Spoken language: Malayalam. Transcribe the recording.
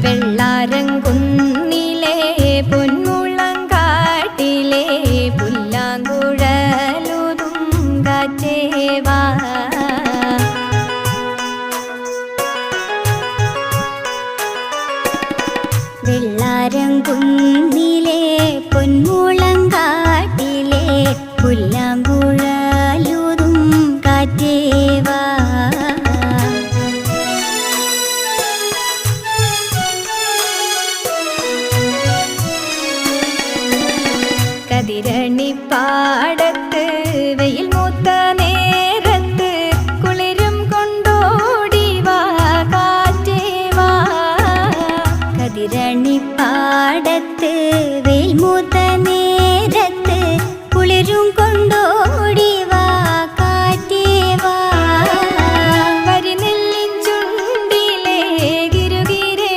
വെള്ളാരംകുന്നിലെ പൊന്മുളങ്കാട്ടിലെ പുല്ലാങ്കുഴലുതും കാറ്റേവാ. വെള്ളാരംകുന്നിലെ പൊന്മുളങ്കാട്ടിലെ പുല്ലാങ്കുഴലുതും കാറ്റേവാ. കതിരണിപ്പാടത്ത് വെയിൽ മൂത്ത നേരത്ത് കുളിരും കൊണ്ടോടിവാ കാറ്റേവാ. കതിരണിപ്പാടത്ത്